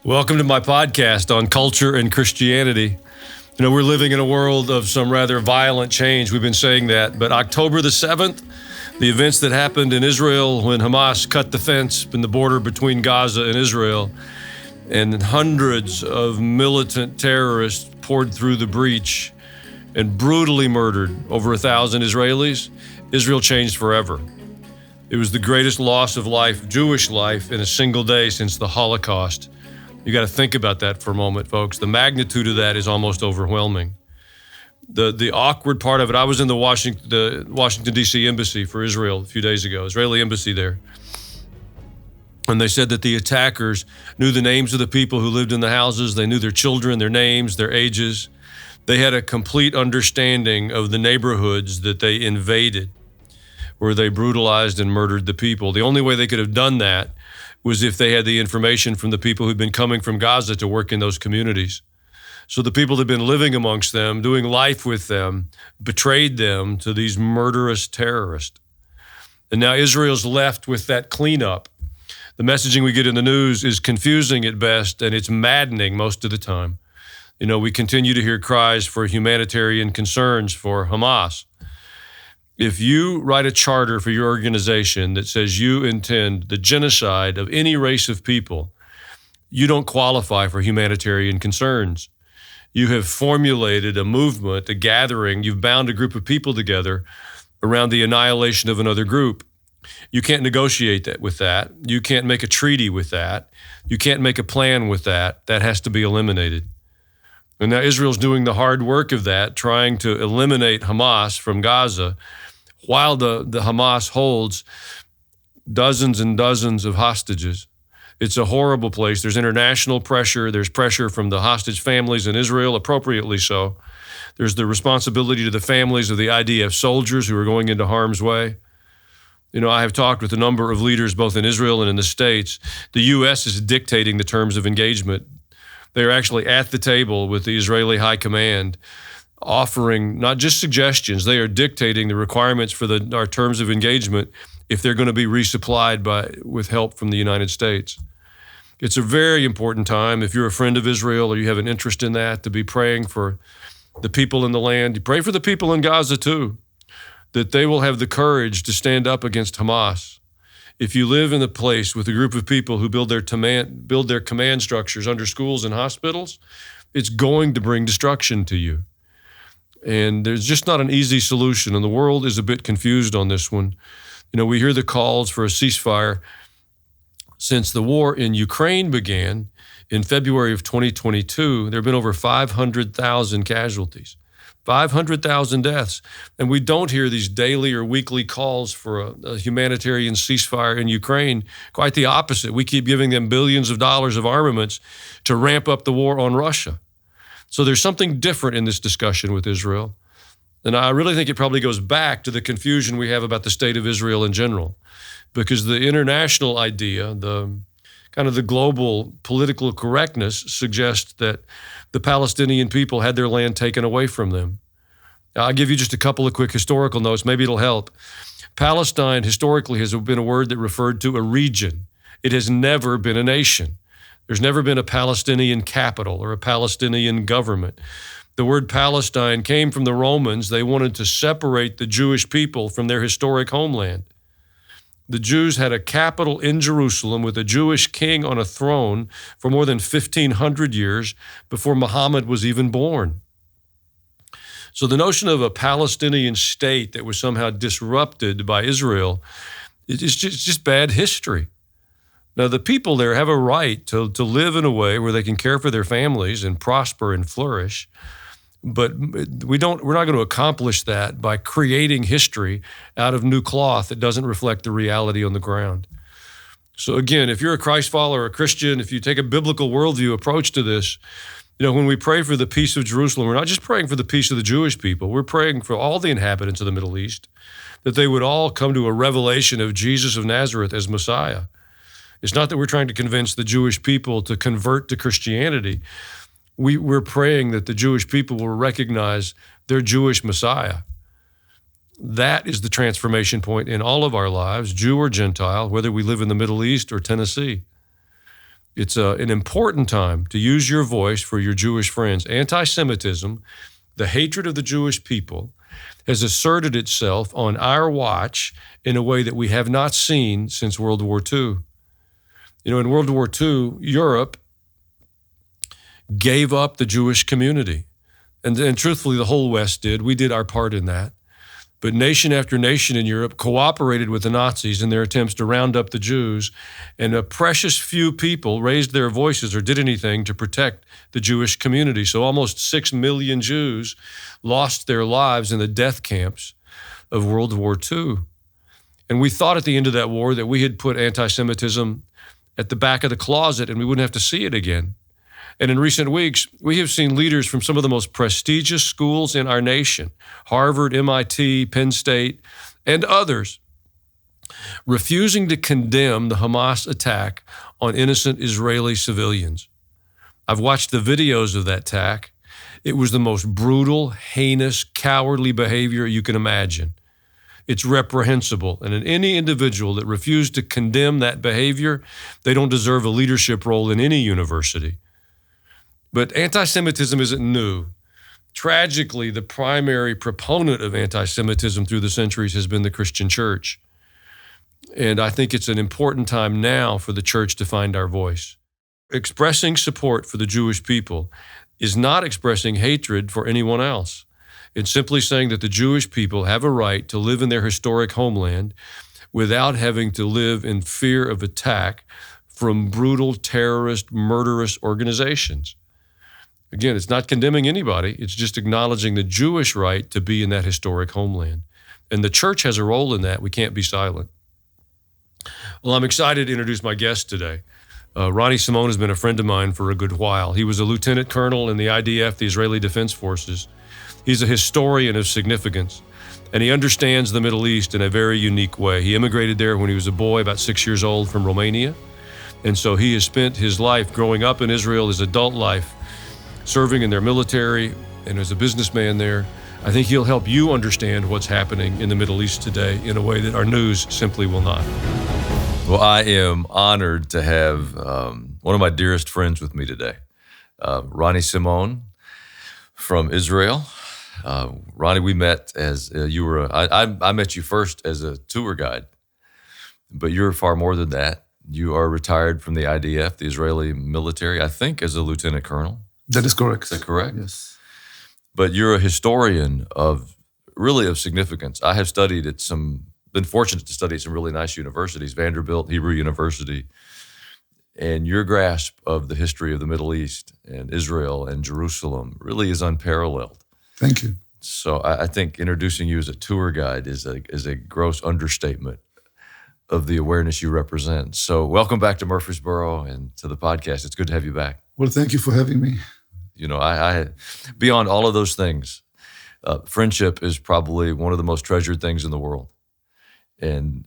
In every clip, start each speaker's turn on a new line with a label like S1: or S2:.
S1: Welcome to my podcast on culture and Christianity. You know, we're living in a world of some rather violent change. We've been saying that. But October the 7th, the events that happened in Israel when Hamas cut the fence in the border between Gaza and Israel, and hundreds of militant terrorists poured through the breach and brutally murdered over 1,000 Israelis, Israel changed forever. It was the greatest loss of life, Jewish life, in a single day since the Holocaust. You got to think about that for a moment, folks. The magnitude of that is almost overwhelming. The awkward part of it, I was in the Washington, D.C. embassy for Israel a few days ago, Israeli embassy there. And they said that the attackers knew the names of the people who lived in the houses. They knew their children, their names, their ages. They had a complete understanding of the neighborhoods that they invaded, where they brutalized and murdered the people. The only way they could have done that was if they had the information from the people who'd been coming from Gaza to work in those communities. So the people that had been living amongst them, doing life with them, betrayed them to these murderous terrorists. And now Israel's left with that cleanup. The messaging we get in the news is confusing at best, and it's maddening most of the time. You know, we continue to hear cries for humanitarian concerns for Hamas. If you write a charter for your organization that says you intend the genocide of any race of people, you don't qualify for humanitarian concerns. You have formulated a movement, a gathering, you've bound a group of people together around the annihilation of another group. You can't negotiate that with that. You can't make a treaty with that. You can't make a plan with that. That has to be eliminated. And now Israel's doing the hard work of that, trying to eliminate Hamas from Gaza, while the Hamas holds dozens and dozens of hostages. It's a horrible place. There's international pressure. There's pressure from the hostage families in Israel, appropriately so. There's the responsibility to the families of the IDF soldiers who are going into harm's way. You know, I have talked with a number of leaders both in Israel and in the States. The U.S. is dictating the terms of engagement. They are actually at the table with the Israeli high command, offering not just suggestions, they are dictating the requirements for our terms of engagement if they're going to be resupplied with help from the United States. It's a very important time, if you're a friend of Israel or you have an interest in that, to be praying for the people in the land. You pray for the people in Gaza too, that they will have the courage to stand up against Hamas. If you live in a place with a group of people who build their command structures under schools and hospitals, it's going to bring destruction to you. And there's just not an easy solution, and the world is a bit confused on this one. You know, we hear the calls for a ceasefire. Since the war in Ukraine began in February of 2022, there have been over 500,000 casualties, 500,000 deaths. And we don't hear these daily or weekly calls for a humanitarian ceasefire in Ukraine. Quite the opposite. We keep giving them billions of dollars of armaments to ramp up the war on Russia. So there's something different in this discussion with Israel. And I really think it probably goes back to the confusion we have about the state of Israel in general, because the international idea, the kind of the global political correctness suggests that the Palestinian people had their land taken away from them. I'll give you just a couple of quick historical notes. Maybe it'll help. Palestine historically has been a word that referred to a region. It has never been a nation. There's never been a Palestinian capital or a Palestinian government. The word Palestine came from the Romans. They wanted to separate the Jewish people from their historic homeland. The Jews had a capital in Jerusalem with a Jewish king on a throne for more than 1,500 years before Muhammad was even born. So the notion of a Palestinian state that was somehow disrupted by Israel is just bad history. Now, the people there have a right to live in a way where they can care for their families and prosper and flourish. But we're not going to accomplish that by creating history out of new cloth that doesn't reflect the reality on the ground. So again, if you're a Christ follower, a Christian, if you take a biblical worldview approach to this, you know, when we pray for the peace of Jerusalem, we're not just praying for the peace of the Jewish people. We're praying for all the inhabitants of the Middle East, that they would all come to a revelation of Jesus of Nazareth as Messiah. It's not that we're trying to convince the Jewish people to convert to Christianity. We're praying that the Jewish people will recognize their Jewish Messiah. That is the transformation point in all of our lives, Jew or Gentile, whether we live in the Middle East or Tennessee. It's an important time to use your voice for your Jewish friends. Anti-Semitism, the hatred of the Jewish people, has asserted itself on our watch in a way that we have not seen since World War II. You know, in World War II, Europe gave up the Jewish community. And truthfully, the whole West did. We did our part in that. But nation after nation in Europe cooperated with the Nazis in their attempts to round up the Jews, and a precious few people raised their voices or did anything to protect the Jewish community. So almost 6 million Jews lost their lives in the death camps of World War II. And we thought at the end of that war that we had put anti-Semitism at the back of the closet and we wouldn't have to see it again. And in recent weeks, we have seen leaders from some of the most prestigious schools in our nation, Harvard, MIT, Penn State, and others, refusing to condemn the Hamas attack on innocent Israeli civilians. I've watched the videos of that attack. It was the most brutal, heinous, cowardly behavior you can imagine. It's reprehensible. And in any individual that refused to condemn that behavior, they don't deserve a leadership role in any university. But anti-Semitism isn't new. Tragically, the primary proponent of anti-Semitism through the centuries has been the Christian church. And I think it's an important time now for the church to find our voice. Expressing support for the Jewish people is not expressing hatred for anyone else. It's simply saying that the Jewish people have a right to live in their historic homeland without having to live in fear of attack from brutal, terrorist, murderous organizations. Again, it's not condemning anybody. It's just acknowledging the Jewish right to be in that historic homeland. And the church has a role in that. We can't be silent. Well, I'm excited to introduce my guest today. Ronny Simon has been a friend of mine for a good while. He was a lieutenant colonel in the IDF, the Israeli Defense Forces. He's a historian of significance, and he understands the Middle East in a very unique way. He immigrated there when he was a boy, about 6 years old, from Romania. And so he has spent his life growing up in Israel, his adult life, serving in their military and as a businessman there. I think he'll help you understand what's happening in the Middle East today in a way that our news simply will not.
S2: Well, I am honored to have one of my dearest friends with me today, Ronny Simon from Israel. Ronny, we met as you were, I met you first as a tour guide, but you're far more than that. You are retired from the IDF, the Israeli military, I think as a lieutenant colonel.
S3: That is correct.
S2: Is that correct?
S3: Yes.
S2: But you're a historian of significance. I have been fortunate to study at some really nice universities, Vanderbilt, Hebrew University, and your grasp of the history of the Middle East and Israel and Jerusalem really is unparalleled.
S3: Thank you.
S2: So I think introducing you as a tour guide is a gross understatement of the awareness you represent. So welcome back to Murfreesboro and to the podcast. It's good to have you back.
S3: Well, thank you for having me.
S2: You know, I beyond all of those things, friendship is probably one of the most treasured things in the world. And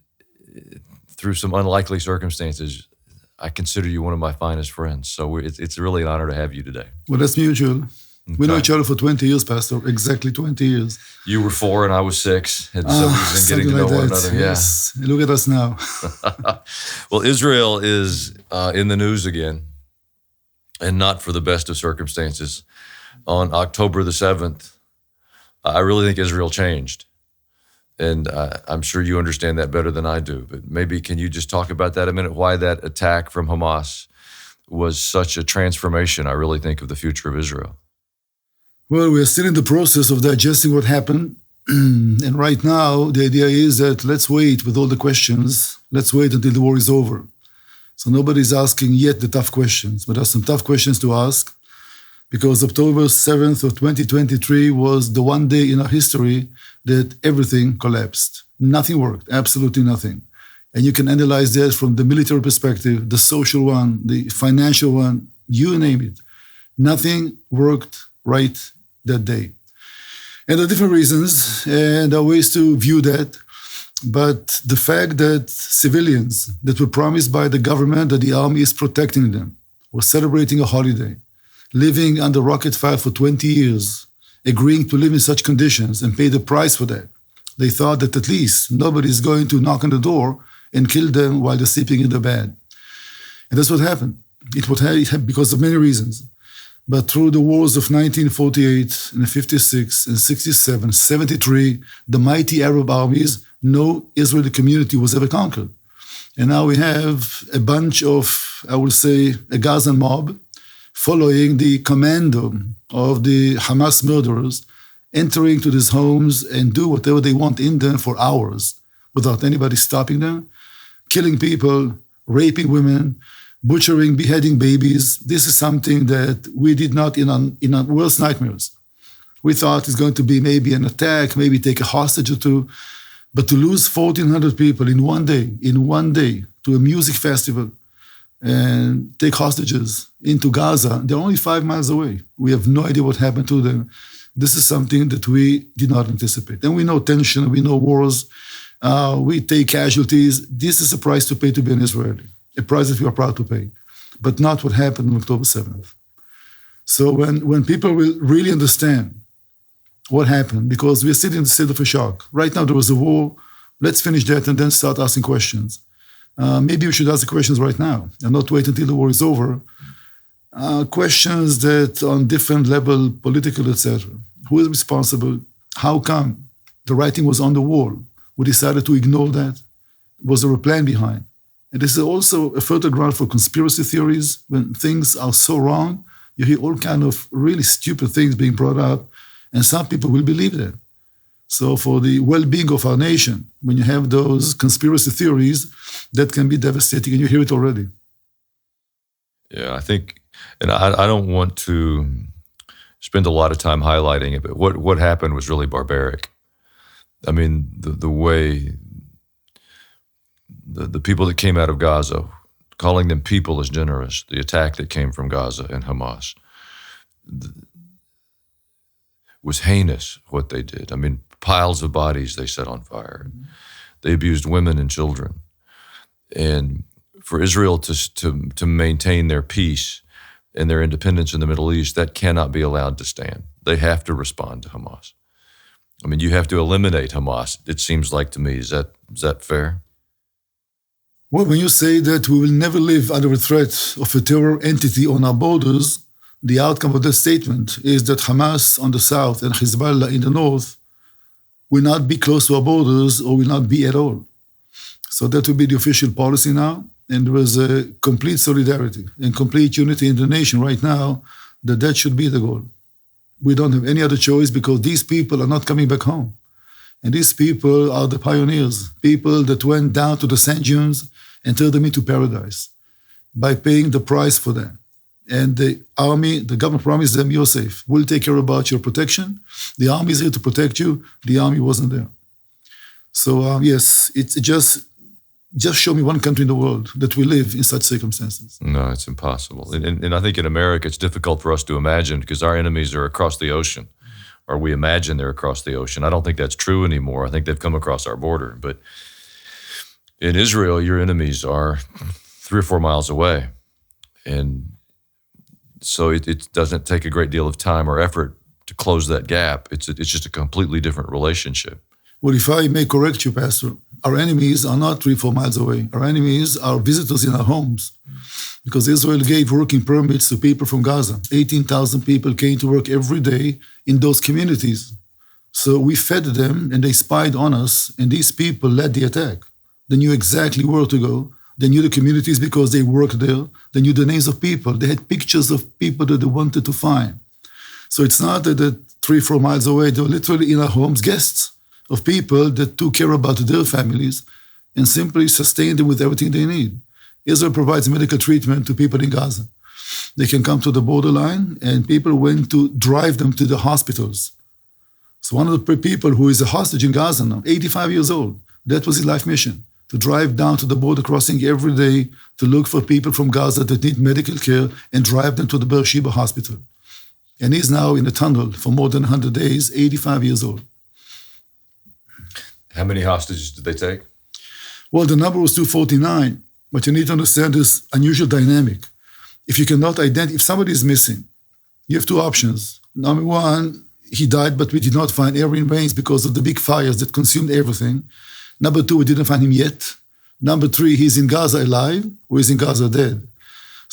S2: through some unlikely circumstances, I consider you one of my finest friends. So it's really an honor to have you today.
S3: Well, that's mutual. Okay. We know each other for 20 years, Pastor. Exactly 20 years.
S2: You were 4 and I was 6. And so we've been getting to know one another.
S3: Yes. Yeah. Look at us now.
S2: Well, Israel is in the news again, and not for the best of circumstances. On October the 7th, I really think Israel changed. And I'm sure you understand that better than I do. But maybe can you just talk about that a minute, why that attack from Hamas was such a transformation, I really think, of the future of Israel?
S3: Well, we are still in the process of digesting what happened. And right now, the idea is that let's wait with all the questions. Let's wait until the war is over. So nobody's asking yet the tough questions, but there are some tough questions to ask, because October 7th of 2023 was the one day in our history that everything collapsed. Nothing worked, absolutely nothing. And you can analyze that from the military perspective, the social one, the financial one, you name it. Nothing worked right that day. And there are different reasons, and there are ways to view that. But the fact that civilians that were promised by the government that the army is protecting them, were celebrating a holiday, living under rocket fire for 20 years, agreeing to live in such conditions and pay the price for that. They thought that at least nobody is going to knock on the door and kill them while they're sleeping in their bed. And that's what happened. It would have because of many reasons. But through the wars of 1948 and 56 and 67, 73, the mighty Arab armies, no Israeli community was ever conquered. And now we have a bunch of, I would say, a Gazan mob following the commando of the Hamas murderers, entering to these homes and do whatever they want in them for hours without anybody stopping them, killing people, raping women, butchering, beheading babies. This is something that we did not in our worst nightmares. We thought it's going to be maybe an attack, maybe take a hostage or two, but to lose 1,400 people in one day to a music festival and take hostages into Gaza, they're only 5 miles away. We have no idea what happened to them. This is something that we did not anticipate. And we know tension, we know wars, we take casualties. This is a price to pay to be an Israeli, a price that we are proud to pay, but not what happened on October 7th. So when people will really understand what happened, because we're sitting in the state of a shock. Right now there was a war, let's finish that and then start asking questions. Maybe we should ask the questions right now and not wait until the war is over. Questions that on different level, political, etc. Who is responsible? How come the writing was on the wall? We decided to ignore that. Was there a plan behind? And this is also a fertile ground for conspiracy theories. When things are so wrong, you hear all kind of really stupid things being brought up, and some people will believe that. So for the well-being of our nation, when you have those conspiracy theories, that can be devastating, and you hear it already.
S2: Yeah, I think, and I don't want to spend a lot of time highlighting it, but what happened was really barbaric. I mean, the way the people that came out of Gaza, calling them people is generous. The attack that came from Gaza and Hamas was heinous, what they did. I mean, piles of bodies they set on fire. Mm-hmm. They abused women and children. And for Israel to maintain their peace and their independence in the Middle East, that cannot be allowed to stand. They have to respond to Hamas. I mean, you have to eliminate Hamas, it seems like to me. Is that fair?
S3: Well, when you say that we will never live under a threat of a terror entity on our borders, the outcome of that statement is that Hamas on the south and Hezbollah in the north will not be close to our borders or will not be at all. So that will be the official policy now. And there is a complete solidarity and complete unity in the nation right now that should be the goal. We don't have any other choice because these people are not coming back home. And these people are the pioneers, people that went down to the sand dunes and turned them into paradise by paying the price for them. And the army, the government promised them, you're safe. We'll take care about your protection. The army is here to protect you. The army wasn't there. So yes, it's just show me one country in the world that will live in such circumstances.
S2: No, it's impossible. And I think in America, it's difficult for us to imagine because our enemies are across the ocean, or we imagine they're across the ocean. I don't think that's true anymore. I think they've come across our border. But in Israel, your enemies are 3 or 4 miles away. And so it doesn't take a great deal of time or effort to close that gap. It's just a completely different relationship.
S3: Well, if I may correct you, Pastor, our enemies are not 3 or 4 miles away. Our enemies are visitors in our homes because Israel gave working permits to people from Gaza. 18,000 people came to work every day in those communities. So we fed them and they spied on us, and these people led the attack. They knew exactly where to go. They knew the communities because they worked there. They knew the names of people. They had pictures of people that they wanted to find. So it's not that 3 or 4 miles away. They were literally in our homes, guests of people that took care about their families and simply sustained them with everything they need. Israel provides medical treatment to people in Gaza. They can come to the borderline, and people went to drive them to the hospitals. So one of the people who is a hostage in Gaza now, 85 years old, that was his life mission, to drive down to the border crossing every day to look for people from Gaza that need medical care and drive them to the Beersheba hospital. And he's now in a tunnel for more than 100 days, 85 years old.
S2: How many hostages did they take?
S3: Well, the number was 249, but you need to understand this unusual dynamic. If you cannot identify, if somebody is missing, you have 2 options. Number 1, he died, but we did not find air remains because of the big fires that consumed everything. Number 2, we didn't find him yet. Number 3, he's in Gaza alive or he's in Gaza dead.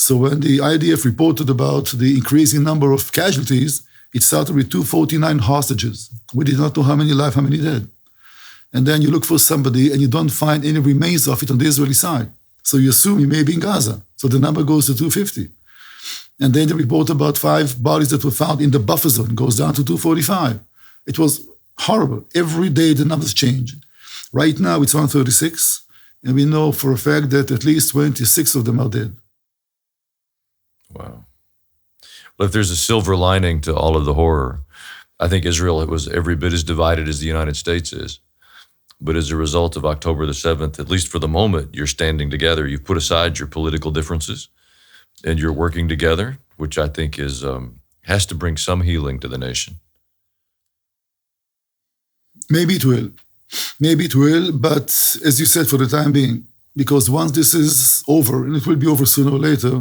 S3: So when the IDF reported about the increasing number of casualties, it started with 249 hostages. We did not know how many alive, how many dead. And then you look for somebody and you don't find any remains of it on the Israeli side. So you assume he may be in Gaza. So the number goes to 250. And then the report about 5 bodies that were found in the buffer zone goes down to 245. It was horrible. Every day the numbers change. Right now it's 136. And we know for a fact that at least 26 of them are dead.
S2: Wow. Well, if there's a silver lining to all of the horror, I think Israel was every bit as divided as the United States is. But as a result of October the 7th, at least for the moment, you're standing together. You've put aside your political differences and you're working together, which I think is has to bring some healing to the nation.
S3: Maybe it will. Maybe it will, but as you said, for the time being, because once this is over, and it will be over sooner or later,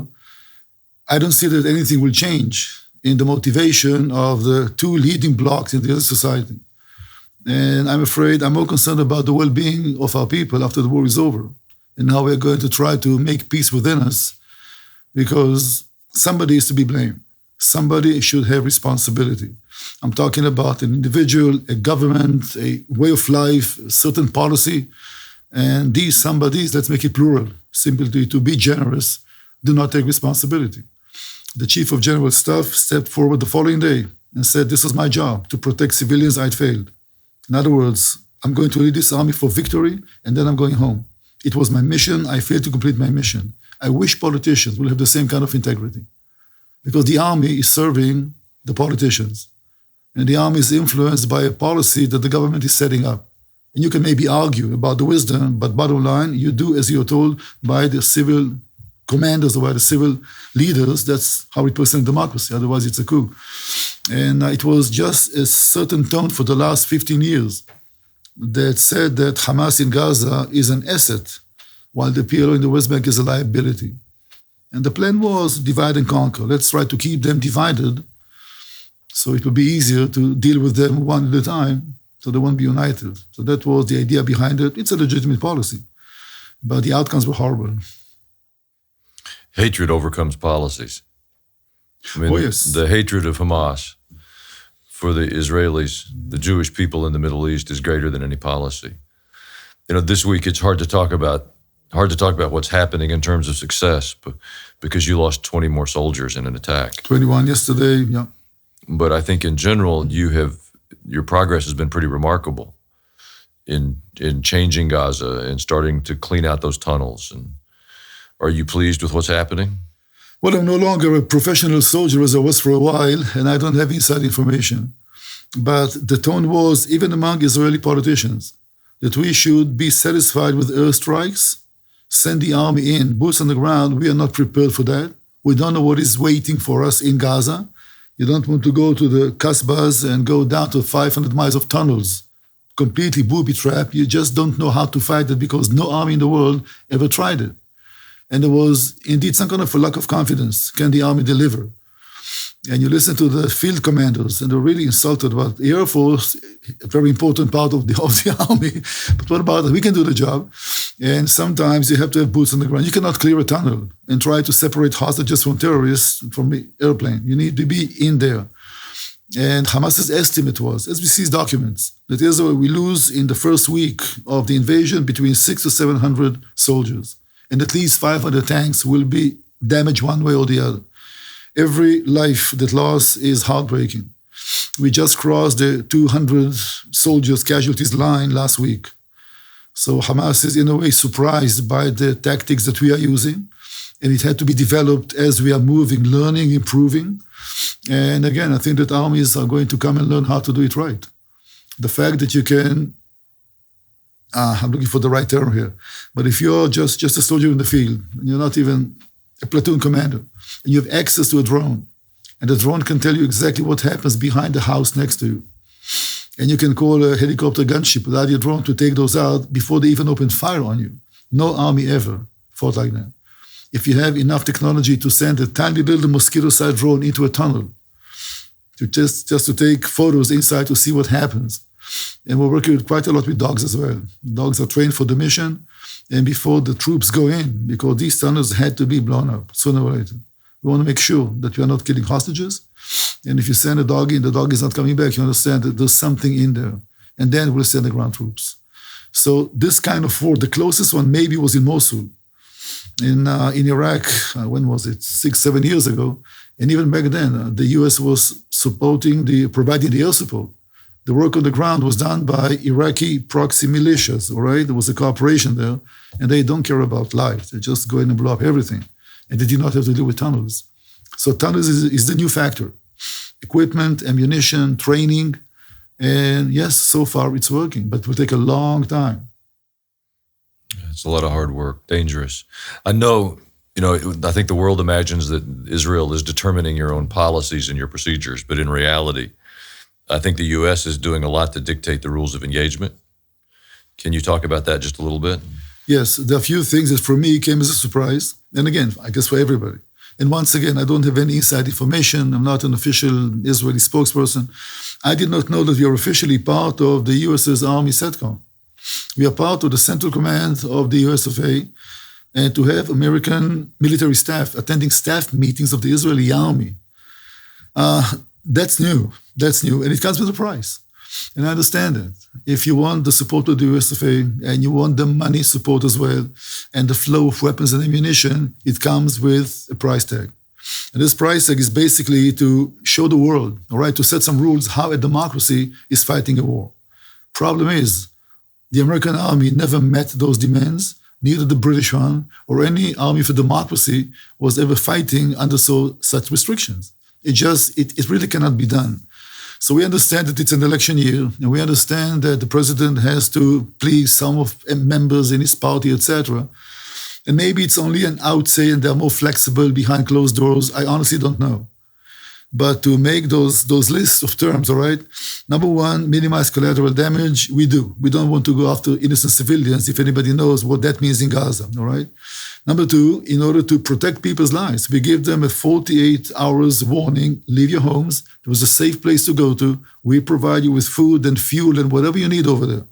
S3: I don't see that anything will change in the motivation of the two leading blocs in the society. And I'm afraid I'm more concerned about the well-being of our people after the war is over. And how we're going to try to make peace within us, because somebody is to be blamed. Somebody should have responsibility. I'm talking about an individual, a government, a way of life, a certain policy. And these somebodies, let's make it plural, simply to be generous, do not take responsibility. The chief of general staff stepped forward the following day and said, this is my job, to protect civilians. I'd failed. In other words, I'm going to lead this army for victory, and then I'm going home. It was my mission. I failed to complete my mission. I wish politicians will have the same kind of integrity, because the army is serving the politicians, and the army is influenced by a policy that the government is setting up. And you can maybe argue about the wisdom, but bottom line, you do as you're told by the civil commanders or by the civil leaders. That's how we present democracy. Otherwise, it's a coup. And it was just a certain tone for the last 15 years that said that Hamas in Gaza is an asset, while the PLO in the West Bank is a liability. And the plan was divide and conquer. Let's try to keep them divided so it will be easier to deal with them one at a time, so they won't be united. So that was the idea behind it. It's a legitimate policy, but the outcomes were horrible.
S2: Hatred overcomes policies. I mean,
S3: yes.
S2: The hatred of Hamas for the Israelis, the Jewish people in the Middle East, is greater than any policy. You know, this week it's hard to talk about what's happening in terms of success, because you lost 20 more soldiers in an attack.
S3: 21 yesterday, yeah.
S2: But I think in general, your progress has been pretty remarkable in changing Gaza and starting to clean out those tunnels. And are you pleased with what's happening?
S3: Well, I'm no longer a professional soldier as I was for a while, and I don't have inside information. But the tone was, even among Israeli politicians, that we should be satisfied with airstrikes, send the army in, boots on the ground. We are not prepared for that. We don't know what is waiting for us in Gaza. You don't want to go to the Kasbahs and go down to 500 miles of tunnels, completely booby-trapped. You just don't know how to fight it, because no army in the world ever tried it. And there was indeed some kind of a lack of confidence. Can the army deliver? And you listen to the field commanders, and they're really insulted about the Air Force, a very important part of the army. But what about it? We can do the job. And sometimes you have to have boots on the ground. You cannot clear a tunnel and try to separate hostages from terrorists from the airplane. You need to be in there. And Hamas's estimate was, as we see documents, that Israel will lose in the first week of the invasion between 600 to 700 soldiers. And at least 500 tanks will be damaged one way or the other. Every life that lost is heartbreaking. We just crossed the 200 soldiers casualties line last week. So Hamas is in a way surprised by the tactics that we are using. And it had to be developed as we are moving, learning, improving. And again, I think that armies are going to come and learn how to do it right. The fact that you can, I'm looking for the right term here, but if you're just a soldier in the field, and you're not even a platoon commander, and you have access to a drone, and the drone can tell you exactly what happens behind the house next to you, and you can call a helicopter gunship without your drone to take those out before they even open fire on you. No army ever fought like that. If you have enough technology to send a tiny little mosquito-sized drone into a tunnel, to just to take photos inside to see what happens, And we're working quite a lot with dogs as well. Dogs are trained for the mission, and before the troops go in, because these tunnels had to be blown up sooner or later. We want to make sure that we are not killing hostages. And if you send a dog in, the dog is not coming back, you understand that there's something in there. And then we'll send the ground troops. So this kind of war, the closest one maybe was in Mosul. In Iraq, when was it? 6-7 years ago. And even back then, the US was providing the air support. The work on the ground was done by Iraqi proxy militias, all right? There was a cooperation there, and they don't care about life. They just go in and blow up everything. And they did not have to deal with tunnels. So tunnels is the new factor. Equipment, ammunition, training, and yes, so far it's working, but it will take a long time.
S2: It's a lot of hard work, dangerous. I know, I think the world imagines that Israel is determining your own policies and your procedures, but in reality, I think the U.S. is doing a lot to dictate the rules of engagement. Can you talk about that just a little bit?
S3: Yes, there are a few things that for me came as a surprise. And again, I guess for everybody. And once again, I don't have any inside information. I'm not an official Israeli spokesperson. I did not know that we are officially part of the US's Army SETCOM. We are part of the Central Command of the US of A, and to have American military staff attending staff meetings of the Israeli Army. That's new. That's new. And it comes with a price. And I understand that. If you want the support of the US of A and you want the money support as well, and the flow of weapons and ammunition, it comes with a price tag. And this price tag is basically to show the world, all right, to set some rules how a democracy is fighting a war. Problem is, the American army never met those demands, neither the British one or any army for democracy was ever fighting under such restrictions. It really cannot be done. So we understand that it's an election year, and we understand that the president has to please some of members in his party, etc. And maybe it's only an outsay and they're more flexible behind closed doors. I honestly don't know. But to make those lists of terms, all right, number one, minimize collateral damage, we do. We don't want to go after innocent civilians, if anybody knows what that means in Gaza, all right? Number two, in order to protect people's lives, we give them a 48 hours warning, leave your homes. There was a safe place to go to. We provide you with food and fuel and whatever you need over there.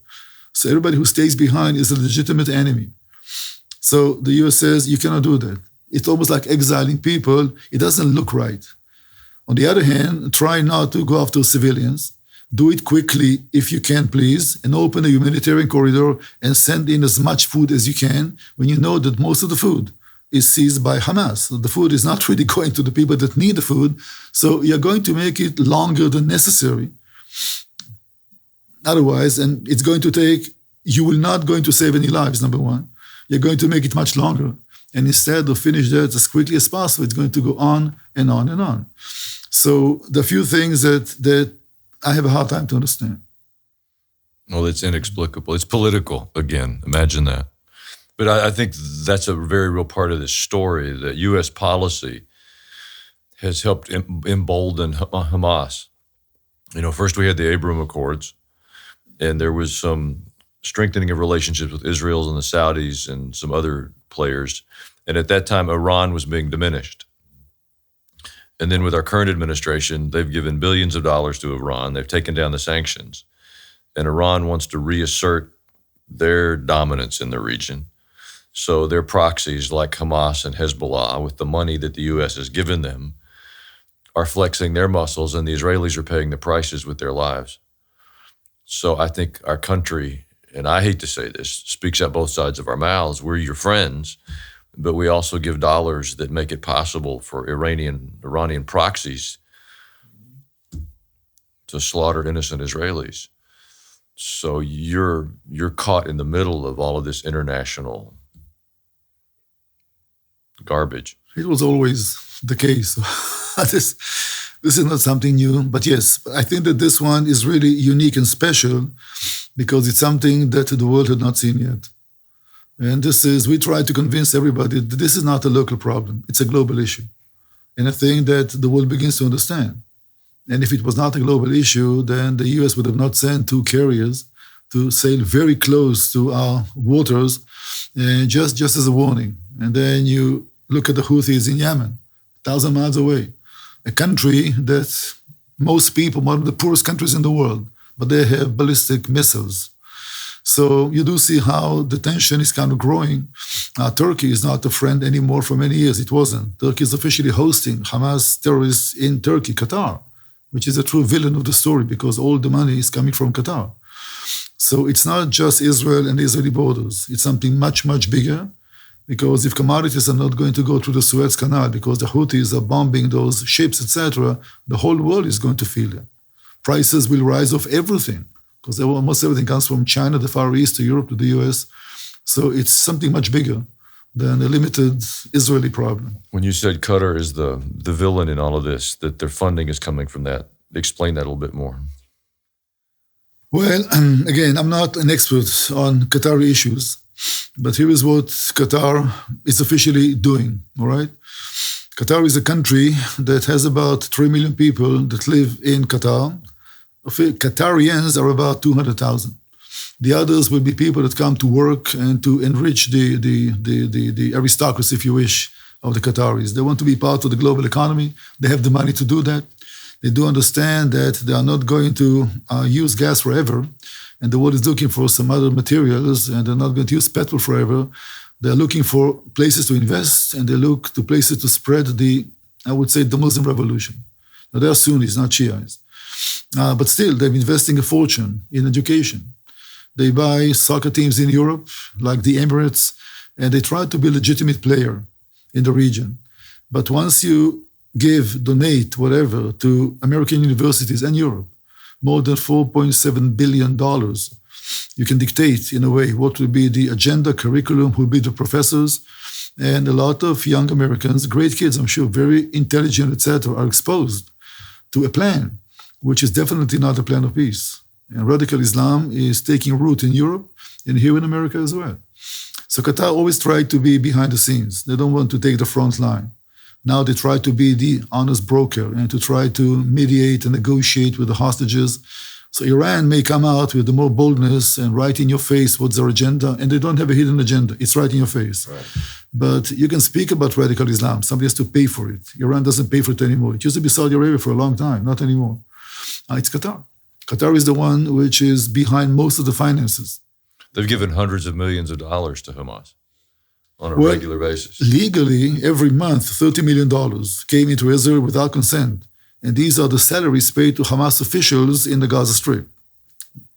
S3: So everybody who stays behind is a legitimate enemy. So the US says, you cannot do that. It's almost like exiling people. It doesn't look right. On the other hand, try not to go after civilians. Do it quickly if you can, please, and open a humanitarian corridor and send in as much food as you can when you know that most of the food is seized by Hamas. So the food is not really going to the people that need the food. So you're going to make it longer than necessary. Otherwise, and it's going to take, you will not going to save any lives, number one. You're going to make it much longer. And instead of finish that as quickly as possible, it's going to go on and on and on. So the few things that I have a hard time to understand.
S2: Well, it's inexplicable. It's political, again. Imagine that. But I think that's a very real part of this story, that U.S. policy has helped embolden Hamas. First we had the Abraham Accords, and there was some strengthening of relationships with Israel and the Saudis and some other players. And at that time, Iran was being diminished. And then with our current administration, they've given billions of dollars to Iran. They've taken down the sanctions. And Iran wants to reassert their dominance in the region. So their proxies like Hamas and Hezbollah, with the money that the U.S. has given them, are flexing their muscles, and the Israelis are paying the prices with their lives. So I think our country, and I hate to say this, speaks out both sides of our mouths. We're your friends, but we also give dollars that make it possible for Iranian proxies to slaughter innocent Israelis. So you're caught in the middle of all of this international garbage.
S3: It was always the case. This is not something new, but yes, I think that this one is really unique and special because it's something that the world had not seen yet. And we try to convince everybody that this is not a local problem. It's a global issue. And I think that the world begins to understand. And if it was not a global issue, then the US would have not sent 2 carriers to sail very close to our waters, just as a warning. And then you look at the Houthis in Yemen, 1,000 miles away, a country that most people, one of the poorest countries in the world, but they have ballistic missiles. So you do see how the tension is kind of growing. Turkey is not a friend anymore for many years. It wasn't. Turkey is officially hosting Hamas terrorists in Turkey, Qatar, which is a true villain of the story because all the money is coming from Qatar. So it's not just Israel and Israeli borders. It's something much, much bigger, because if commodities are not going to go through the Suez Canal because the Houthis are bombing those ships, etc., the whole world is going to feel it. Prices will rise of everything, because almost everything comes from China, the Far East, to Europe, to the US. So it's something much bigger than a limited Israeli problem.
S2: When you said Qatar is the villain in all of this, that their funding is coming from that, explain that a little bit more.
S3: Well, again, I'm not an expert on Qatari issues, but here is what Qatar is officially doing, all right? Qatar is a country that has about 3 million people that live in Qatar. Qatarians are about 200,000. The others will be people that come to work and to enrich the aristocracy, if you wish, of the Qataris. They want to be part of the global economy. They have the money to do that. They do understand that they are not going to use gas forever, and the world is looking for some other materials, and they're not going to use petrol forever. They're looking for places to invest, and they look to places to spread the Muslim revolution. Now, they are Sunnis, not Shiites. But still, they're investing a fortune in education. They buy soccer teams in Europe, like the Emirates, and they try to be a legitimate player in the region. But once you donate, whatever, to American universities and Europe, more than $4.7 billion, you can dictate, in a way, what will be the agenda, curriculum, who will be the professors. And a lot of young Americans, great kids, I'm sure, very intelligent, etc., are exposed to a plan, which is definitely not a plan of peace. And radical Islam is taking root in Europe and here in America as well. So Qatar always tried to be behind the scenes. They don't want to take the front line. Now they try to be the honest broker and to try to mediate and negotiate with the hostages. So Iran may come out with the more boldness and right in your face what's their agenda, and they don't have a hidden agenda. It's right in your face. Right. But you can speak about radical Islam. Somebody has to pay for it. Iran doesn't pay for it anymore. It used to be Saudi Arabia for a long time, not anymore. It's Qatar. Qatar is the one which is behind most of the finances.
S2: They've given hundreds of millions of dollars to Hamas on a regular basis.
S3: Legally, every month, $30 million came into Israel without consent. And these are the salaries paid to Hamas officials in the Gaza Strip.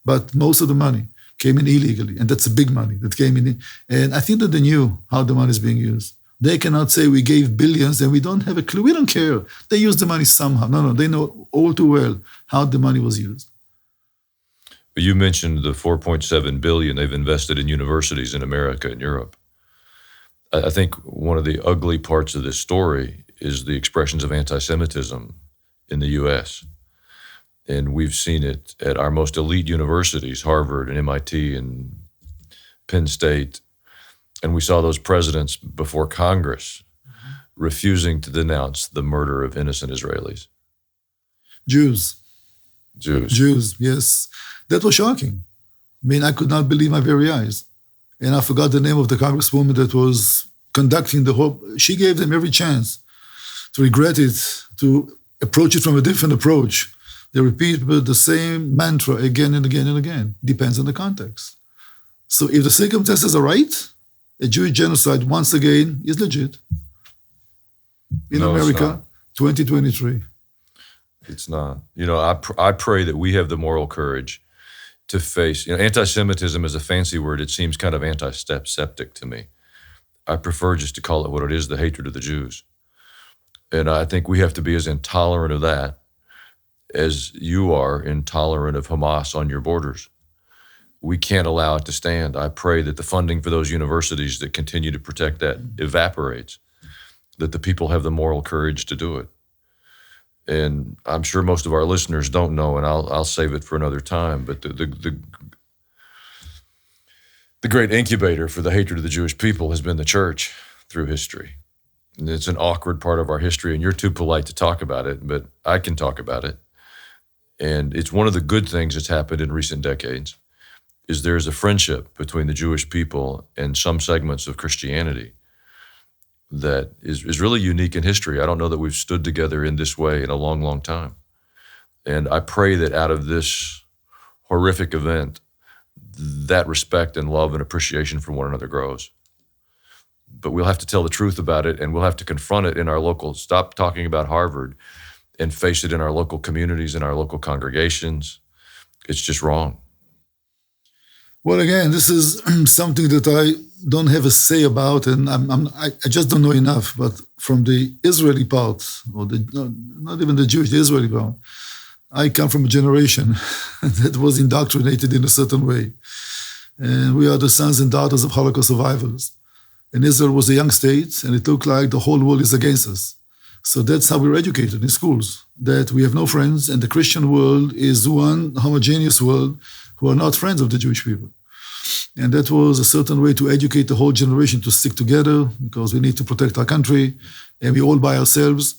S3: But most of the money came in illegally, and that's a big money that came in. And I think that they knew how the money is being used. They cannot say we gave billions and we don't have a clue. We don't care. They used the money somehow. No, they know all too well how the money was used.
S2: But you mentioned the $4.7 billion they've invested in universities in America and Europe. I think one of the ugly parts of this story is the expressions of anti-Semitism in the U.S. And we've seen it at our most elite universities, Harvard and MIT and Penn State. And we saw those presidents before Congress refusing to denounce the murder of innocent Israelis.
S3: Jews, yes. That was shocking. I mean, I could not believe my very eyes. And I forgot the name of the congresswoman that was conducting the whole. She gave them every chance to regret it, to approach it from a different approach. They repeat the same mantra again and again and again. Depends on the context. So if the circumstances are right, a Jewish genocide, once again, is legit. In America, 2023.
S2: It's not. I pray that we have the moral courage to face, anti-Semitism is a fancy word. It seems kind of antiseptic to me. I prefer just to call it what it is, the hatred of the Jews. And I think we have to be as intolerant of that as you are intolerant of Hamas on your borders. We can't allow it to stand. I pray that the funding for those universities that continue to protect that evaporates, that the people have the moral courage to do it. And I'm sure most of our listeners don't know, and I'll save it for another time, but the great incubator for the hatred of the Jewish people has been the church through history. And it's an awkward part of our history, and you're too polite to talk about it, but I can talk about it. And it's one of the good things that's happened in recent decades, is there's a friendship between the Jewish people and some segments of Christianity that is really unique in history. I don't know that we've stood together in this way in a long, long time. And I pray that out of this horrific event, that respect and love and appreciation for one another grows. But we'll have to tell the truth about it, and we'll have to confront it in our local, stop talking about Harvard and face it in our local communities, in our local congregations. It's just wrong.
S3: Well, again, this is something that I don't have a say about, and I just don't know enough. But from the Israeli part, or not even the Jewish, the Israeli part, I come from a generation that was indoctrinated in a certain way. And we are the sons and daughters of Holocaust survivors. And Israel was a young state, and it looked like the whole world is against us. So that's how we were educated in schools, that we have no friends, and the Christian world is one homogeneous world who are not friends of the Jewish people. And that was a certain way to educate the whole generation to stick together, because we need to protect our country, and we all by ourselves.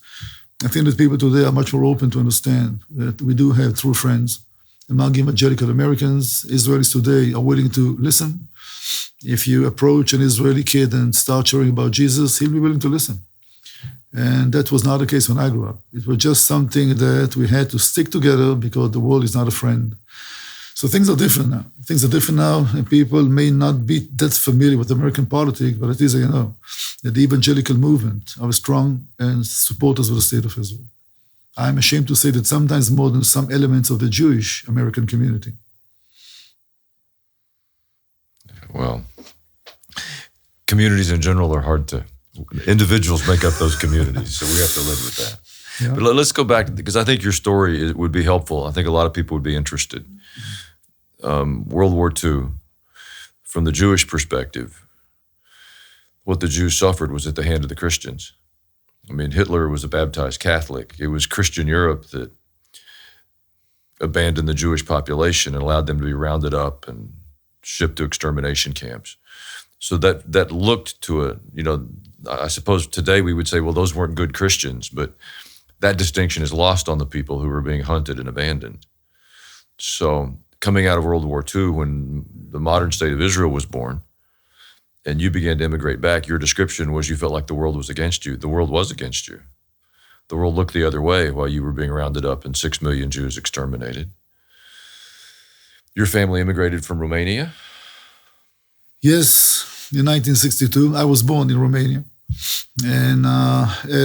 S3: I think that people today are much more open to understand that we do have true friends. Among evangelical Americans, Israelis today are willing to listen. If you approach an Israeli kid and start sharing about Jesus, he'll be willing to listen. And that was not the case when I grew up. It was just something that we had to stick together because the world is not a friend. So things are different now. Things are different now, and people may not be that familiar with American politics, but at least they know that the evangelical movement are strong and supporters of the state of Israel. I'm ashamed to say that sometimes more than some elements of the Jewish American community.
S2: Well, communities in general are hard to, individuals make up those communities, so we have to live with that.
S3: Yeah.
S2: But let's go back, because I think your story would be helpful. I think a lot of people would be interested. World War II, from the Jewish perspective, what the Jews suffered was at the hand of the Christians. I mean, Hitler was a baptized Catholic. It was Christian Europe that abandoned the Jewish population and allowed them to be rounded up and shipped to extermination camps. So that looked to I suppose today we would say, well, those weren't good Christians, but that distinction is lost on the people who were being hunted and abandoned. So coming out of World War II, when the modern state of Israel was born, and you began to immigrate back, your description was you felt like the world was against you. The world was against you. The world looked the other way while you were being rounded up and 6 million Jews exterminated. Your family immigrated from Romania?
S3: Yes, in 1962, I was born in Romania. And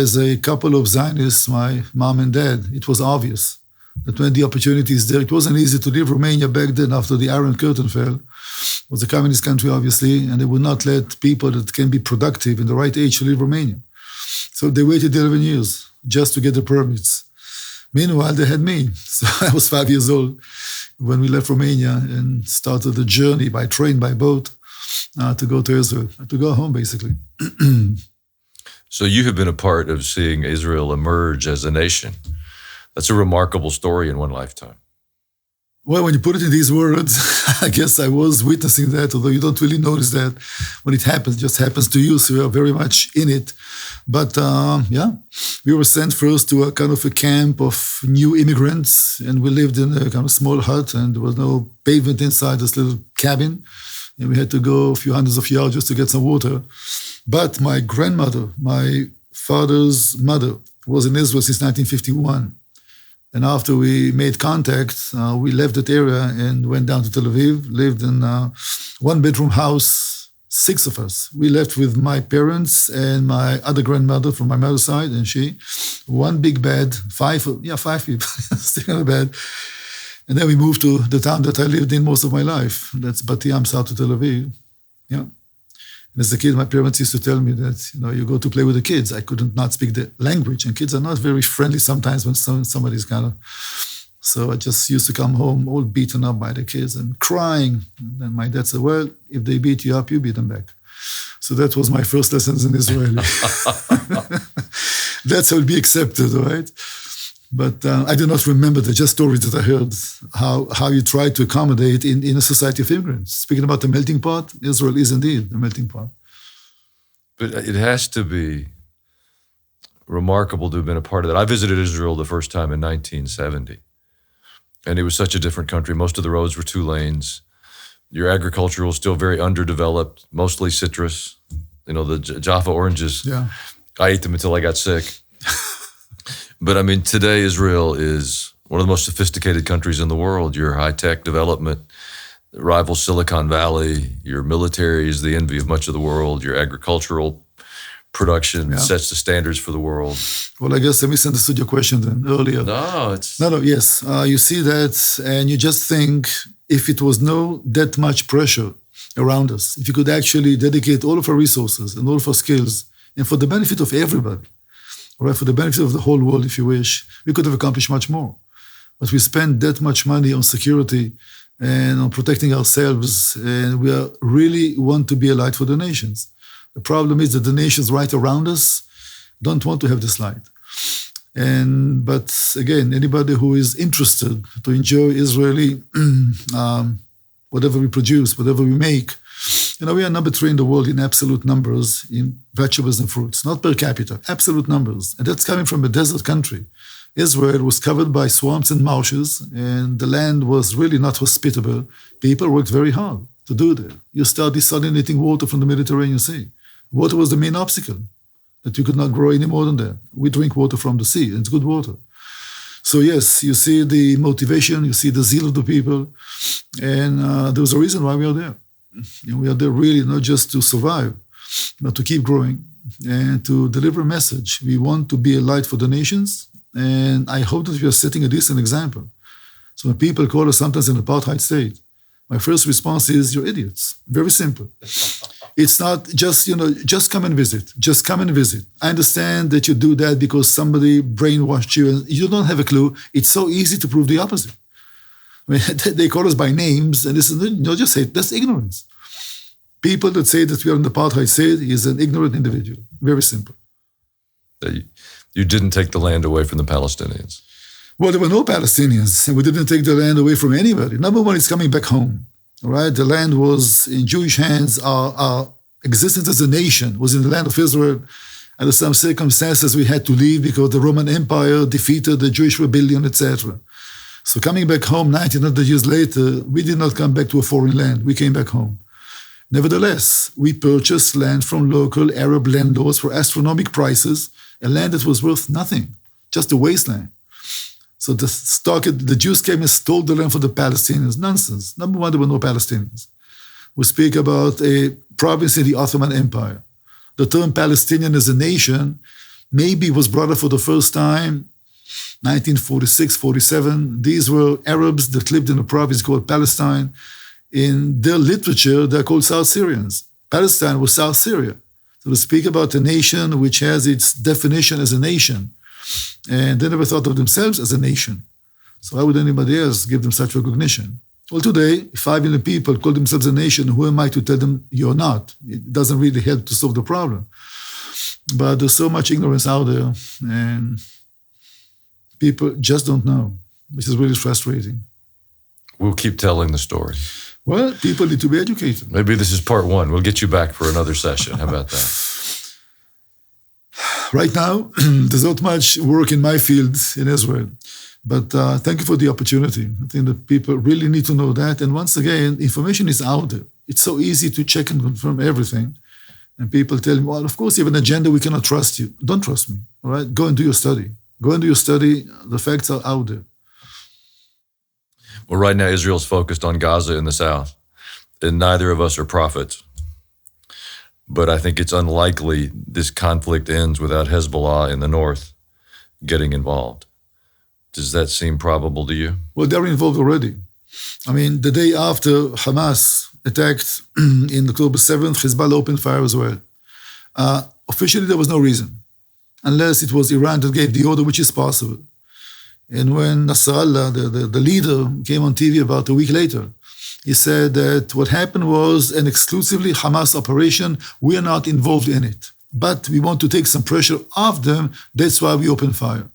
S3: as a couple of Zionists, my mom and dad, it was obvious that when the opportunity is there, it wasn't easy to leave Romania back then after the Iron Curtain fell. It was a communist country, obviously, and they would not let people that can be productive in the right age to leave Romania. So they waited 11 years just to get the permits. Meanwhile, they had me. So I was 5 years old when we left Romania and started the journey by train, by boat, to go to Israel, to go home, basically.
S2: So you have been a part of seeing Israel emerge as a nation. That's a remarkable story in one lifetime.
S3: Well, when you put it in these words, I guess I was witnessing that, although you don't really notice that when it happens. It just happens to you, so you are very much in it. But we were sent first to a kind of a camp of new immigrants, and we lived in a kind of small hut, and there was no pavement inside this little cabin. And we had to go a few hundreds of yards just to get some water. But my grandmother, my father's mother, was in Israel since 1951. And after we made contact, we left that area and went down to Tel Aviv, lived in a one-bedroom house, 6 of us. We left with my parents and my other grandmother from my mother's side, and she, one big bed, 5 people sitting on a bed. And then we moved to the town that I lived in most of my life. That's Bat Yam, south of Tel Aviv. Yeah. And as a kid, my parents used to tell me that, you go to play with the kids. I couldn't not speak the language, and kids are not very friendly sometimes when somebody's kind of... So I just used to come home all beaten up by the kids and crying. And then my dad said, well, if they beat you up, you beat them back. So that was my first lessons in Israeli. That's how it be accepted, right? But I do not remember the just stories that I heard, how you try to accommodate in a society of immigrants. Speaking about the melting pot, Israel is indeed the melting pot.
S2: But it has to be remarkable to have been a part of that. I visited Israel the first time in 1970, and it was such a different country. Most of the roads were 2 lanes. Your agriculture was still very underdeveloped, mostly citrus. The Jaffa oranges.
S3: Yeah.
S2: I ate them until I got sick. But I mean, today Israel is one of the most sophisticated countries in the world. Your high-tech development rivals Silicon Valley. Your military is the envy of much of the world. Your agricultural production sets the standards for the world.
S3: Well, I guess I misunderstood your question then earlier. Yes. You see that, and you just think if it was no that much pressure around us, if you could actually dedicate all of our resources and all of our skills, and for the benefit of everybody, all right, for the benefit of the whole world, if you wish, we could have accomplished much more. But we spend that much money on security and on protecting ourselves, and we really want to be a light for the nations. The problem is that the nations right around us don't want to have this light. But again, anybody who is interested to enjoy Israeli, whatever we produce, whatever we make, we are number 3 in the world in absolute numbers in vegetables and fruits, not per capita, absolute numbers. And that's coming from a desert country. Israel was covered by swamps and marshes, and the land was really not hospitable. People worked very hard to do that. You start desalinating water from the Mediterranean Sea. Water was the main obstacle, that you could not grow any more than that. We drink water from the sea, and it's good water. So yes, you see the motivation, you see the zeal of the people, and there's a reason why we are there. And we are there really not just to survive, but to keep growing and to deliver a message. We want to be a light for the nations, and I hope that we are setting a decent example. So when people call us sometimes an apartheid state, my first response is, you're idiots. Very simple. It's not just, just come and visit. Just come and visit. I understand that you do that because somebody brainwashed you and you don't have a clue. It's so easy to prove the opposite. I mean, they call us by names, and this is, just say, that's ignorance. People that say that we are in the apartheid state is an ignorant individual. Very simple.
S2: You didn't take the land away from the Palestinians.
S3: Well, there were no Palestinians, and we didn't take the land away from anybody. Number one, it's coming back home. All right, the land was in Jewish hands. Our existence as a nation was in the land of Israel. Under some circumstances, we had to leave because the Roman Empire defeated the Jewish rebellion, etc. So coming back home 1900 years later, we did not come back to a foreign land. We came back home. Nevertheless, we purchased land from local Arab landlords for astronomical prices, a land that was worth nothing, just a wasteland. So the Jews came and stole the land for the Palestinians. Nonsense. Number one, there were no Palestinians. We speak about a province in the Ottoman Empire. The term Palestinian as a nation maybe was brought up for the first time 1946, 47. These were Arabs that lived in a province called Palestine. In their literature, they're called South Syrians. Palestine was South Syria. So to speak about a nation which has its definition as a nation, and they never thought of themselves as a nation. So why would anybody else give them such recognition? Well, today, 5 million people call themselves a nation. Who am I to tell them you're not? It doesn't really help to solve the problem. But there's so much ignorance out there, and people just don't know, which is really frustrating.
S2: We'll keep telling the story.
S3: Well, people need to be educated.
S2: Maybe this is part 1. We'll get you back for another session. How about that?
S3: Right now, there's not much work in my field in Israel. But thank you for the opportunity. I think that people really need to know that. And once again, information is out there. It's so easy to check and confirm everything. And people tell me, well, of course, you have an agenda. We cannot trust you. Don't trust me. All right? Go and do your study. Go and do your study. The facts are out there.
S2: Well, right now, Israel's focused on Gaza in the south. And neither of us are prophets. But I think it's unlikely this conflict ends without Hezbollah in the north getting involved. Does that seem probable to you?
S3: Well, they're involved already. I mean, the day after Hamas attacked in October 7th, Hezbollah opened fire as well. Officially, there was no reason, unless it was Iran that gave the order, which is possible. And when Nasrallah, the leader, came on TV about a week later, he said that what happened was an exclusively Hamas operation. We are not involved in it. But we want to take some pressure off them. That's why we open fire.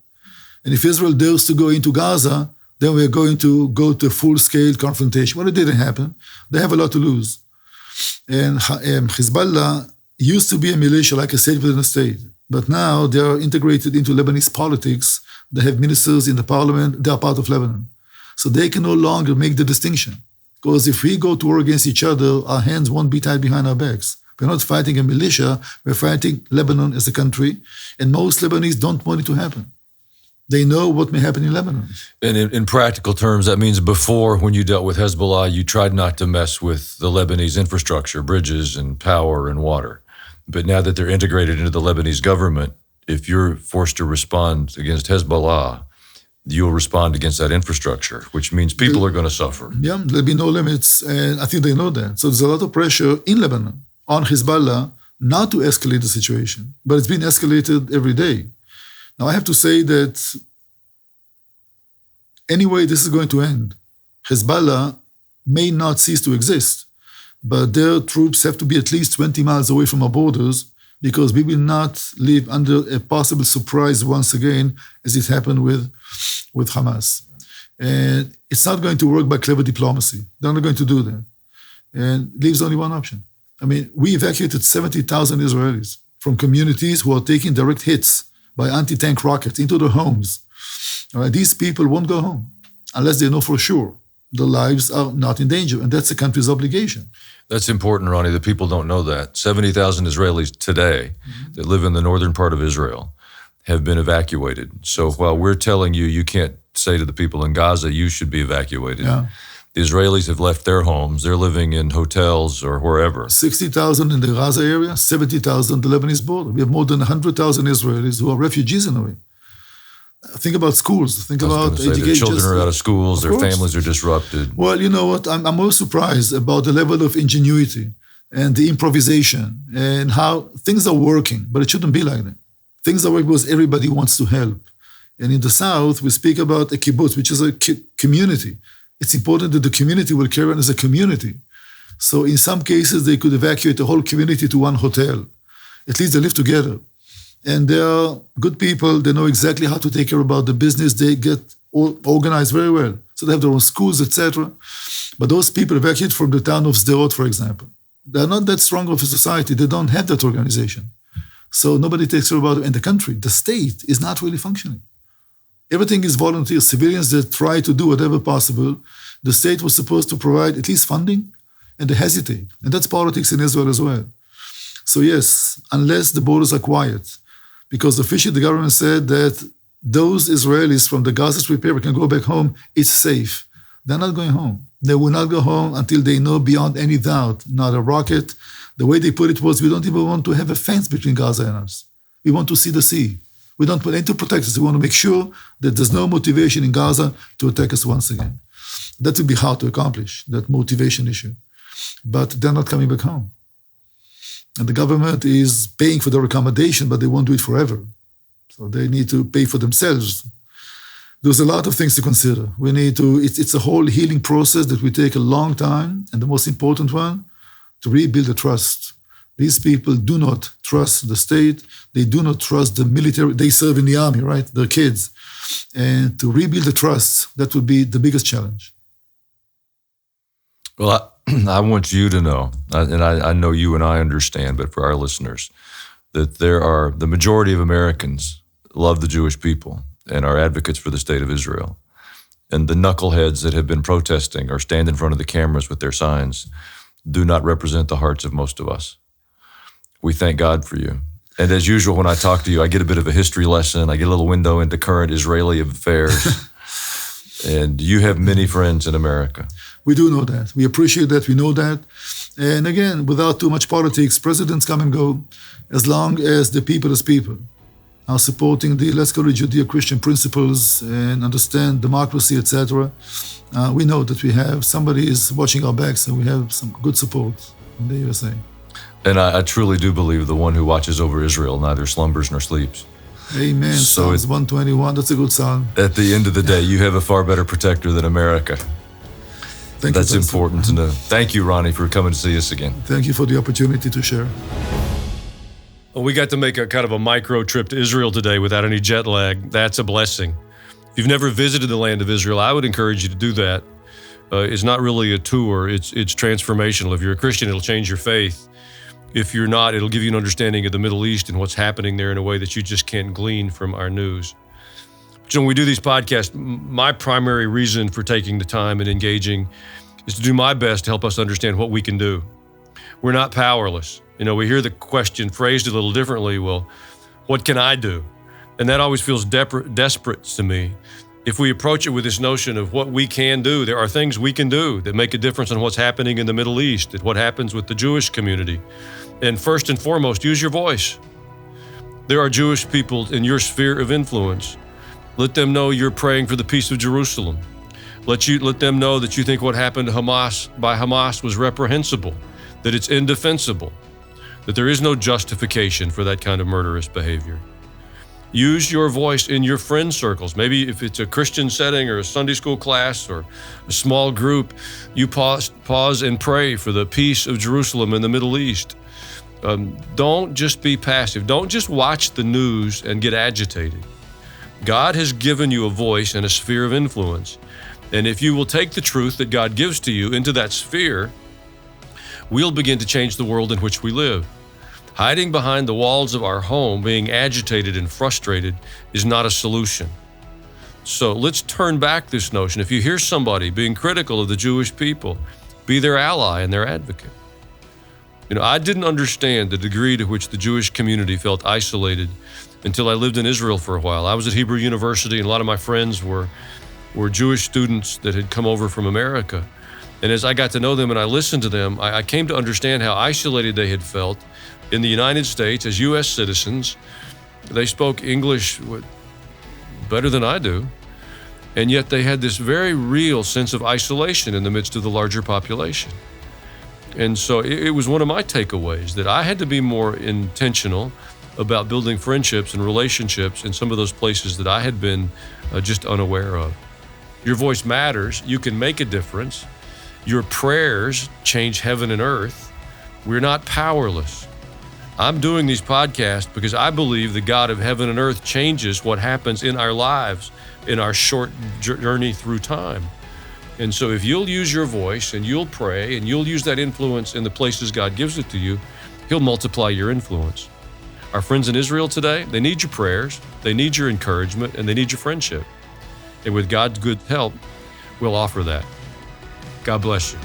S3: And if Israel dares to go into Gaza, then we're going to go to a full-scale confrontation. Well, it didn't happen. They have a lot to lose. And Hezbollah used to be a militia, like I said, within a state. But now they are integrated into Lebanese politics. They have ministers in the parliament. They are part of Lebanon. So they can no longer make the distinction. Because if we go to war against each other, our hands won't be tied behind our backs. We're not fighting a militia. We're fighting Lebanon as a country. And most Lebanese don't want it to happen. They know what may happen in Lebanon.
S2: And in practical terms, that means before, when you dealt with Hezbollah, you tried not to mess with the Lebanese infrastructure, bridges and power and water. But now that they're integrated into the Lebanese government, if you're forced to respond against Hezbollah, you'll respond against that infrastructure, which means people are going to suffer.
S3: Yeah, there'll be no limits, and I think they know that. So there's a lot of pressure in Lebanon on Hezbollah not to escalate the situation, but it's been escalated every day. Now, I have to say that anyway this is going to end, Hezbollah may not cease to exist, but their troops have to be at least 20 miles away from our borders, because we will not live under a possible surprise once again, as it happened with Hamas. And it's not going to work by clever diplomacy. They're not going to do that. And it leaves only one option. I mean, we evacuated 70,000 Israelis from communities who are taking direct hits by anti-tank rockets into their homes. All right, these people won't go home unless they know for sure their lives are not in danger. And that's the country's obligation.
S2: That's important, Ronnie, that people don't know that. 70,000 Israelis today that live in the northern part of Israel have been evacuated. So while we're telling you, you can't say to the people in Gaza, you should be evacuated.
S3: Yeah.
S2: The Israelis have left their homes. They're living in hotels or wherever.
S3: 60,000 in the Gaza area, 70,000 on the Lebanese border. We have more than 100,000 Israelis who are refugees in a way. Think about schools. Think about education.
S2: Their children are out of schools. Their families are disrupted.
S3: Well, you know what? I'm most surprised about the level of ingenuity and the improvisation and how things are working, but it shouldn't be like that. Things are working because everybody wants to help. And in the South, we speak about a kibbutz, which is a community. It's important that the community will carry on as a community. So in some cases, they could evacuate the whole community to one hotel. At least they live together. And they are good people. They know exactly how to take care about the business. They get organized very well. So they have their own schools, etc. But those people evacuated from the town of Sderot, for example, they're not that strong of a society. They don't have that organization. So nobody takes care about it. And the country, the state, is not really functioning. Everything is volunteer. Civilians that try to do whatever possible. The state was supposed to provide at least funding, and they hesitate. And that's politics in Israel as well. So yes, unless the borders are quiet, because officially the government said that those Israelis from the Gaza Strip area can go back home, it's safe. They're not going home. They will not go home until they know beyond any doubt, not a rocket. The way they put it was, we don't even want to have a fence between Gaza and us. We want to see the sea. We don't want anything to protect us. We want to make sure that there's no motivation in Gaza to attack us once again. That would be hard to accomplish, that motivation issue. But they're not coming back home. And the government is paying for their accommodation, but they won't do it forever. So they need to pay for themselves. There's a lot of things to consider. We need to, it's a whole healing process that will take a long time. And the most important one, to rebuild the trust. These people do not trust the state. They do not trust the military. They serve in the army, right? They're kids. And to rebuild the trust, that would be the biggest challenge.
S2: Well, I want you to know, and I know you and I understand, but for our listeners, that the majority of Americans love the Jewish people and are advocates for the state of Israel. And the knuckleheads that have been protesting or stand in front of the cameras with their signs do not represent the hearts of most of us. We thank God for you. And as usual, when I talk to you, I get a bit of a history lesson. I get a little window into current Israeli affairs. And you have many friends in America.
S3: We do know that. We appreciate that. We know that. And again, without too much politics, presidents come and go, as long as the people as people are supporting the, let's call it, Judeo-Christian principles and understand democracy, etc. We know that we have, somebody is watching our backs, and we have some good support in the USA.
S2: And I truly do believe the one who watches over Israel neither slumbers nor sleeps.
S3: Amen.
S2: So
S3: Psalms 121, that's a good psalm.
S2: At the end of the day, you have a far better protector than America.
S3: Thank you,
S2: That's important to know. Thank you, Ronnie, for coming to see us again.
S3: Thank you for the opportunity to share.
S1: Well, we got to make a kind of a micro trip to Israel today without any jet lag. That's a blessing. If you've never visited the land of Israel, I would encourage you to do that. It's not really a tour. It's transformational. If you're a Christian, it'll change your faith. If you're not, it'll give you an understanding of the Middle East and what's happening there in a way that you just can't glean from our news. So when we do these podcasts, my primary reason for taking the time and engaging is to do my best to help us understand what we can do. We're not powerless. You know, we hear the question phrased a little differently. Well, what can I do? And that always feels desperate to me. If we approach it with this notion of what we can do, there are things we can do that make a difference in what's happening in the Middle East, and what happens with the Jewish community. And first and foremost, use your voice. There are Jewish people in your sphere of influence. Let them know you're praying for the peace of Jerusalem. Let them know that you think what happened to Hamas was reprehensible, that it's indefensible, that there is no justification for that kind of murderous behavior. Use your voice in your friend circles. Maybe if it's a Christian setting or a Sunday school class or a small group, you pause and pray for the peace of Jerusalem in the Middle East. Don't just be passive. Don't just watch the news and get agitated. God has given you a voice and a sphere of influence. And if you will take the truth that God gives to you into that sphere, we'll begin to change the world in which we live. Hiding behind the walls of our home, being agitated and frustrated, is not a solution. So let's turn back this notion. If you hear somebody being critical of the Jewish people, be their ally and their advocate. I didn't understand the degree to which the Jewish community felt isolated until I lived in Israel for a while. I was at Hebrew University, and a lot of my friends were Jewish students that had come over from America. And as I got to know them and I listened to them, I came to understand how isolated they had felt in the United States as U.S. citizens. They spoke English better than I do, and yet they had this very real sense of isolation in the midst of the larger population. And so it was one of my takeaways that I had to be more intentional about building friendships and relationships in some of those places that I had been just unaware of. Your voice matters. You can make a difference. Your prayers change heaven and earth. We're not powerless. I'm doing these podcasts because I believe the God of heaven and earth changes what happens in our lives in our short journey through time. And so if you'll use your voice and you'll pray and you'll use that influence in the places God gives it to you, He'll multiply your influence. Our friends in Israel today, they need your prayers, they need your encouragement, and they need your friendship. And with God's good help, we'll offer that. God bless you.